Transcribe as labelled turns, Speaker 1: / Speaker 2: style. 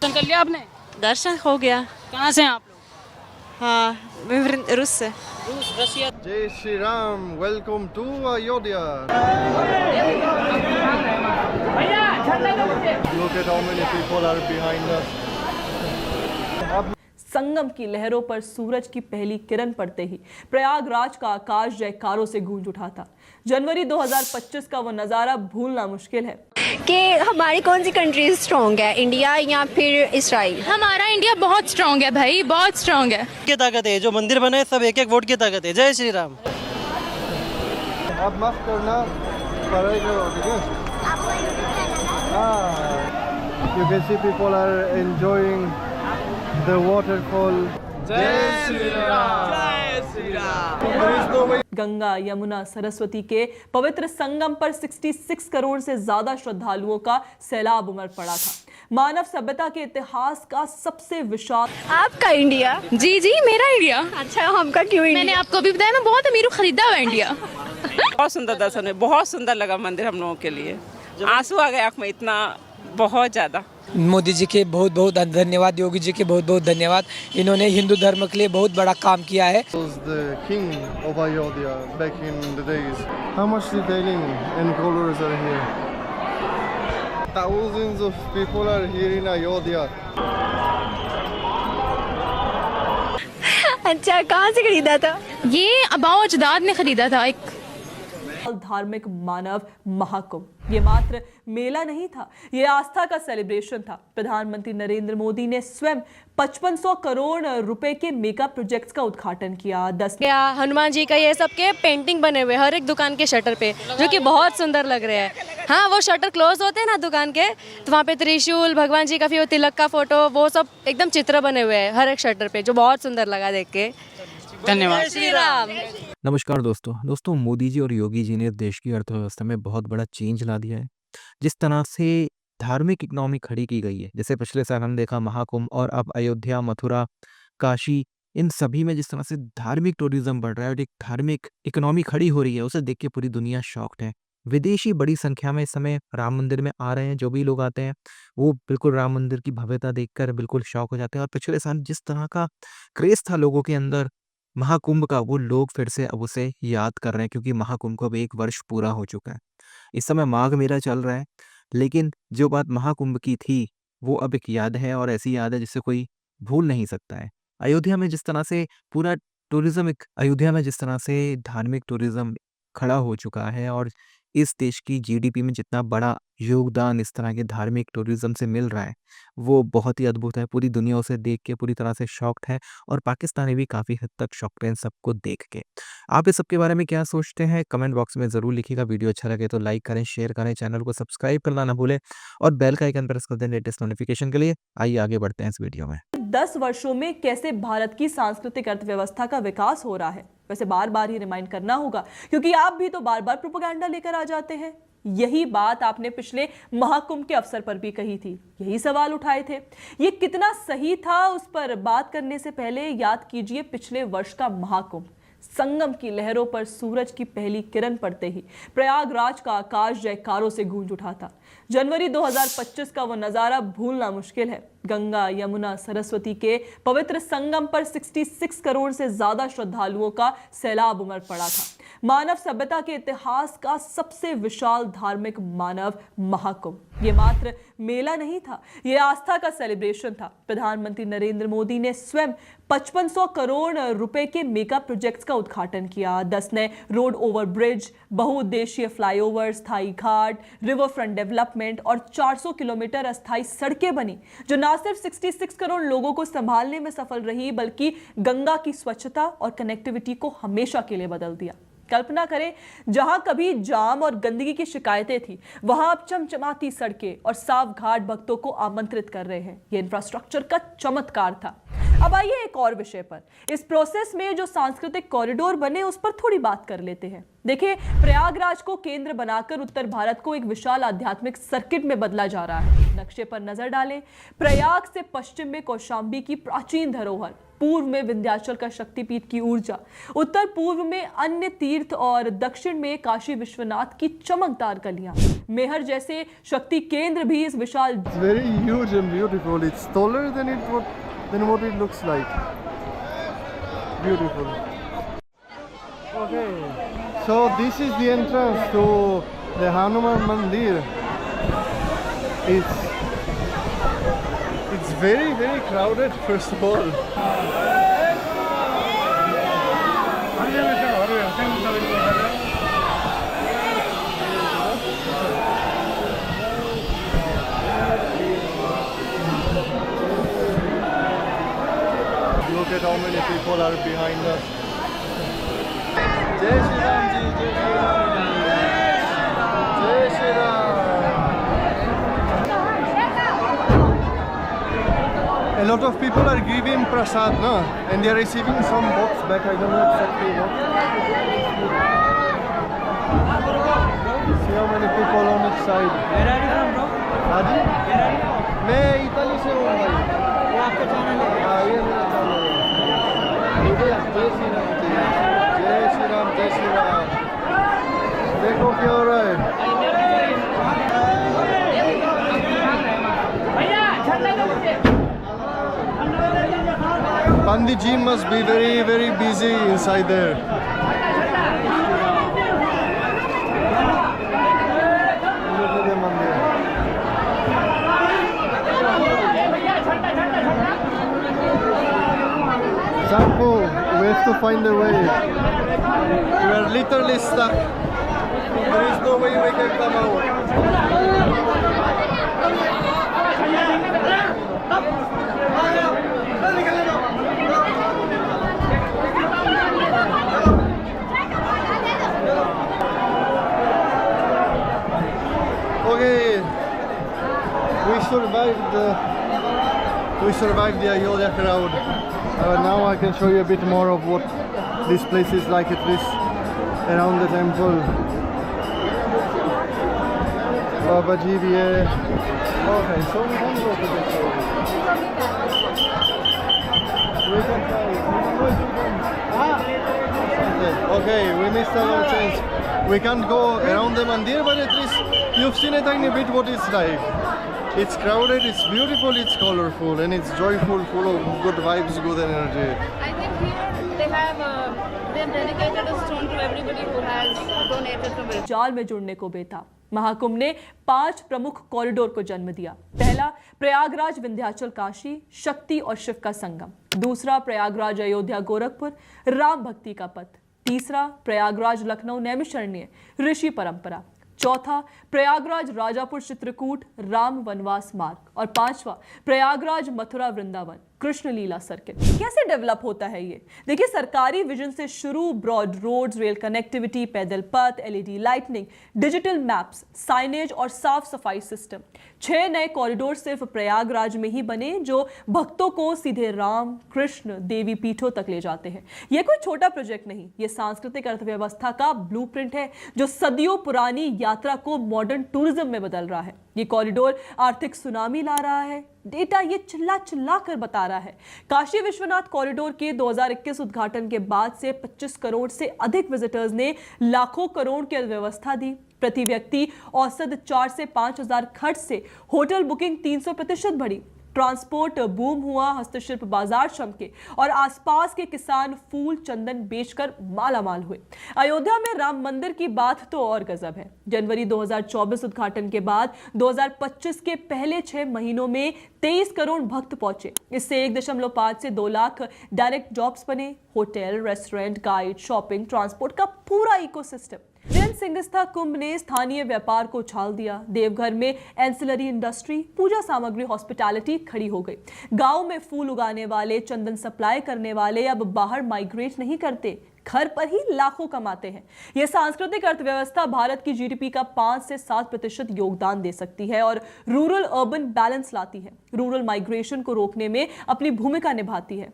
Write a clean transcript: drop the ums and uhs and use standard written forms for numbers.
Speaker 1: दर्शन कर लिया आपने?
Speaker 2: दर्शन हो गया।
Speaker 1: कहाँ से हैं आप लोग?
Speaker 2: हाँ, मैं रूस से।
Speaker 1: रूस, Russia.
Speaker 3: Jai Shri Ram, welcome to Ayodhya. Look at how many people are behind us.
Speaker 4: संगम की लहरों पर सूरज की पहली किरण पड़ते ही प्रयागराज का आकाश जयकारों से गूंज उठा था। जनवरी 2025 का वो नज़ारा भूलना मुश्किल है
Speaker 5: कि हमारी कौन सी कंट्री स्ट्रॉन्ग है, इंडिया या फिर इसराइल?
Speaker 6: हमारा इंडिया बहुत स्ट्रॉन्ग है भाई, बहुत स्ट्रॉन्ग है।
Speaker 7: की ताकत है, जो मंदिर बने सब एक एक वोट की ताकत है। जय श्री राम।
Speaker 3: आप माफ करना पड़ेगा, ठीक है? You can see people are enjoying the waterfall. Jai Shri Ram. Jai Shri Ram. There is no way.
Speaker 4: Ganga, Yamuna, Saraswati के पवित्र संगम पर 66 करोड़ से ज्यादा श्रद्धालुओं का सैलाब उमड़ पड़ा था। मानव सभ्यता के इतिहास का सबसे विशाल।
Speaker 5: आपका इंडिया?
Speaker 6: जी जी, मेरा इंडिया।
Speaker 5: अच्छा, हमका क्यों इंडिया?
Speaker 6: मैंने आपको भी बताया, मैं बहुत अमीर हूँ, खरीदा हुआ इंडिया।
Speaker 8: बहुत सुंदर दर्शन है, बहुत सुंदर लगा मंदिर हम लोगों के लिए। आंसू आ गए आँख में, इतना बहुत ज़्यादा।
Speaker 9: मोदी जी के बहुत बहुत धन्यवाद, योगी जी के बहुत बहुत धन्यवाद। इन्होंने हिंदू धर्म के लिए बहुत बड़ा काम किया है।
Speaker 3: Was the king of Ayodhya back in the days. How much detailing and colors are here? Thousands of people are here in Ayodhya.
Speaker 5: अच्छा, कहाँ से खरीदा था?
Speaker 6: ये अबाओ अजदाद ने खरीदा था। एक
Speaker 4: धार्मिक मानव महाकुंभ ये मात्र मेला नहीं था, ये आस्था का सेलिब्रेशन था। प्रधानमंत्री नरेंद्र मोदी ने स्वयं 5500 करोड़ रुपए के मेगा प्रोजेक्ट्स का उद्घाटन किया। 10
Speaker 2: हनुमान जी का ये सब के पेंटिंग बने हुए हर एक दुकान के शटर पे, जो कि बहुत सुंदर लग रहे हैं। हाँ, वो शटर क्लोज होते हैं ना दुकान के, तो वहाँ पे त्रिशूल, भगवान जी का फिर तिलक का फोटो, वो सब एकदम चित्र बने हुए हैं हर एक शटर पे, जो बहुत सुंदर लगा देख के।
Speaker 1: धन्यवाद।
Speaker 2: श्री राम।
Speaker 10: नमस्कार दोस्तों, मोदी जी और योगी जी ने देश की अर्थव्यवस्था में बहुत बड़ा चेंज ला दिया है। जिस तरह से धार्मिक इकोनॉमी खड़ी की गई है, जैसे पिछले साल हमने देखा महाकुंभ, और अब अयोध्या, मथुरा, काशी, इन सभी में जिस तरह से धार्मिक टूरिज्म बढ़ रहा है और एक धार्मिक इकोनॉमी खड़ी हो रही है, उसे देख के पूरी दुनिया शॉक्ड है। विदेशी बड़ी संख्या में इस समय राम मंदिर में आ रहे हैं। जो भी लोग आते हैं वो बिल्कुल राम मंदिर की भव्यता देखकर बिल्कुल शॉक हो जाते हैं। और पिछले साल जिस तरह का क्रेज था लोगों के अंदर महाकुंभ का, वो लोग फिर से अब उसे याद कर रहे हैं, क्योंकि महाकुंभ को अब 1 वर्ष पूरा हो चुका है। इस समय माघ मेला चल रहा है, लेकिन जो बात महाकुंभ की थी वो अब एक याद है, और ऐसी याद है जिसे कोई भूल नहीं सकता है। अयोध्या में जिस तरह से पूरा टूरिज्म, एक अयोध्या में जिस तरह से धार्मिक टूरिज्म खड़ा हो चुका है, और इस देश की जीडीपी में जितना बड़ा योगदान इस तरह के धार्मिक टूरिज्म से मिल रहा है, वो बहुत ही अद्भुत है। पूरी दुनिया उसे देख के पूरी तरह से शॉक्ड है, और पाकिस्तानी भी काफ़ी हद तक शॉक्ड हैं इन सबको देख के। आप इस सब के बारे में क्या सोचते हैं? कमेंट बॉक्स में ज़रूर लिखिएगा। वीडियो अच्छा लगे तो लाइक करें, शेयर करें, चैनल को सब्सक्राइब करना ना भूलें, और बेल का आइकन प्रेस कर दें लेटेस्ट नोटिफिकेशन के लिए। आइए आगे बढ़ते हैं इस वीडियो में।
Speaker 4: 10 वर्षों में कैसे भारत की सांस्कृतिक अर्थव्यवस्था का विकास हो रहा है, वैसे बार बार ही रिमाइंड करना होगा, क्योंकि आप भी तो बार बार प्रोपेगेंडा लेकर आ जाते हैं। यही बात आपने पिछले महाकुंभ के अवसर पर भी कही थी, यही सवाल उठाए थे। ये कितना सही था, उस पर बात करने से पहले याद कीजिए पिछले वर्ष का महाकुंभ। संगम की लहरों पर सूरज की पहली किरण पड़ते ही प्रयागराज का आकाश जयकारों से गूंज उठा था। जनवरी 2025 का वो नज़ारा भूलना मुश्किल है। गंगा, यमुना, सरस्वती के पवित्र संगम पर 66 करोड़ से ज्यादा श्रद्धालुओं का सैलाब उमड़ पड़ा था। मानव सभ्यता के इतिहास का सबसे विशाल धार्मिक मानव महाकुंभ ये मात्र मेला नहीं था, ये आस्था का सेलिब्रेशन था। प्रधानमंत्री नरेंद्र मोदी ने स्वयं 5500 करोड़ रुपए के मेगा प्रोजेक्ट्स का उद्घाटन किया। 10 नए रोड ओवर ब्रिज, बहुउद्देशीय फ्लाईओवर, स्थायी घाट, रिवर फ्रंट डेवलपमेंट और 400 किलोमीटर अस्थायी सड़कें बनी, जो न सिर्फ 66 करोड़ लोगों को संभालने में सफल रही, बल्कि गंगा की स्वच्छता और कनेक्टिविटी को हमेशा के लिए बदल दिया। कल्पना करें, जहां कभी जाम और गंदगी की शिकायतें थी, वहां अब चमचमाती सड़कें और साफ घाट भक्तों को आमंत्रित कर रहे हैं। यह इंफ्रास्ट्रक्चर का चमत्कार था। अब आइए एक और विषय पर। इस प्रोसेस में जो सांस्कृतिक कॉरिडोर बने उस पर थोड़ी बात कर लेते हैं। देखिए, प्रयागराज को केंद्र बनाकर उत्तर भारत को एक विशाल आध्यात्मिक सर्किट में बदला जा रहा है। नक्शे पर नजर डालें। प्रयाग से पश्चिम में कौशाम्बी की प्राचीन धरोहर, पूर्व में विंध्याचल का शक्तिपीठ की ऊर्जा, उत्तर पूर्व में अन्य तीर्थ और दक्षिण में काशी विश्वनाथ की चमकदार गलियां। मेहर जैसे शक्ति केंद्र भी इस विशाल
Speaker 3: very huge and beautiful. It's taller than what it looks like. Beautiful. Okay. So this is the entrance to the Hanuman Mandir. It's very crowded first of all. Look at how many people are behind us. Jai Shri Ram ji, Jai Shri Ram ji. Jai Shri Ram. A lot of people are giving prasad, no? And they are receiving some box back. I don't know exactly what. See how many people on each side.
Speaker 1: Where are you from, bro?
Speaker 3: Haji?
Speaker 1: Where are you from?
Speaker 3: मैं इताली से हूँ भाई।
Speaker 1: ये आपका channel है?
Speaker 3: हाँ, ये मेरा चैनल है। जय श्री राम जी, जय श्री राम, जय श्री राम। देखो क्या हो रहा है। Pandit ji must be very busy inside there. Look at the mandir. Sampo, we have to find a way. We are literally stuck. There is no way we can come out. Okay, we survived the Ayodhya crowd. Now I can show you a bit more of what this place is like, at least around the temple. Baba Ji bhi hai. Okay, so we can go to this side. We can try. Okay, we missed our chance. We can't go around the mandir, but at least you've seen a tiny bit what it's like. It's crowded, it's beautiful, it's colorful, and it's joyful, full of good vibes, good energy.
Speaker 6: I think here they have dedicated a stone to everybody who has donated to it.
Speaker 4: जाल में जुड़ने को बेताब। महाकुंभ ने 5 प्रमुख corridor को जन्म दिया। पहला, प्रयागराज विंध्याचल काशी, शक्ति और शिव का संगम। दूसरा, प्रयागराज अयोध्या गोरखपुर, राम भक्ति का पथ। तीसरा, प्रयागराज लखनऊ नैमिषारण्य, ऋषि परंपरा। चौथा, प्रयागराज राजापुर चित्रकूट, राम वनवास मार्ग। और पांचवा, प्रयागराज मथुरा वृंदावन, कृष्ण लीला सर्किट। कैसे डेवलप होता है ये? देखिए, सरकारी विजन से शुरू, ब्रॉड रोड्स, रेल कनेक्टिविटी, पैदल पथ, LED lightning, digital maps, signage और साफ सफाई सिस्टम। 6 नए कॉरिडोर सिर्फ प्रयागराज में ही बने, जो भक्तों को सीधे राम, कृष्ण, देवी पीठों तक ले जाते हैं। यह कोई छोटा प्रोजेक्ट नहीं, ये सांस्कृतिक अर्थव्यवस्था का ब्लूप्रिंट है, जो सदियों पुरानी यात्रा को मॉडर्न टूरिज्म में बदल रहा है। ये कॉरिडोर आर्थिक सुनामी ला रहा है, डेटा ये चिल्ला कर बता रहा है। काशी विश्वनाथ कॉरिडोर के 2021 उद्घाटन के बाद से 25 करोड़ से अधिक विजिटर्स ने लाखों करोड़ की अर्थव्यवस्था दी। प्रति व्यक्ति औसत 4 से 5 हजार खर्च से होटल बुकिंग 300% बढ़ी। ट्रांसपोर्ट बूम हुआ, हस्तशिल्प बाजार चमके और आसपास के किसान फूल चंदन बेचकर मालामाल हुए। अयोध्या में राम मंदिर की बात तो और गजब है। जनवरी 2024 उद्घाटन के बाद 2025 के पहले 6 महीनों में 23 करोड़ भक्त पहुंचे। इससे 1.5 से 2 लाख डायरेक्ट जॉब्स बने। Hotel, restaurant, guide, shopping, transport का पूरा इकोसिस्टम। सिंगस्था कुंभ ने स्थानीय व्यापार को उछाल दिया। देवघर में एंसिलरी इंडस्ट्री, पूजा सामग्री, हॉस्पिटैलिटी खड़ी हो गई। गांव में फूल उगाने वाले, चंदन सप्लाई करने वाले अब बाहर माइग्रेट नहीं करते, घर पर ही लाखों कमाते हैं। यह सांस्कृतिक अर्थव्यवस्था भारत की जीडीपी का 5 से 7% योगदान दे सकती है और रूरल अर्बन बैलेंस लाती है। रूरल माइग्रेशन को रोकने में अपनी भूमिका निभाती है।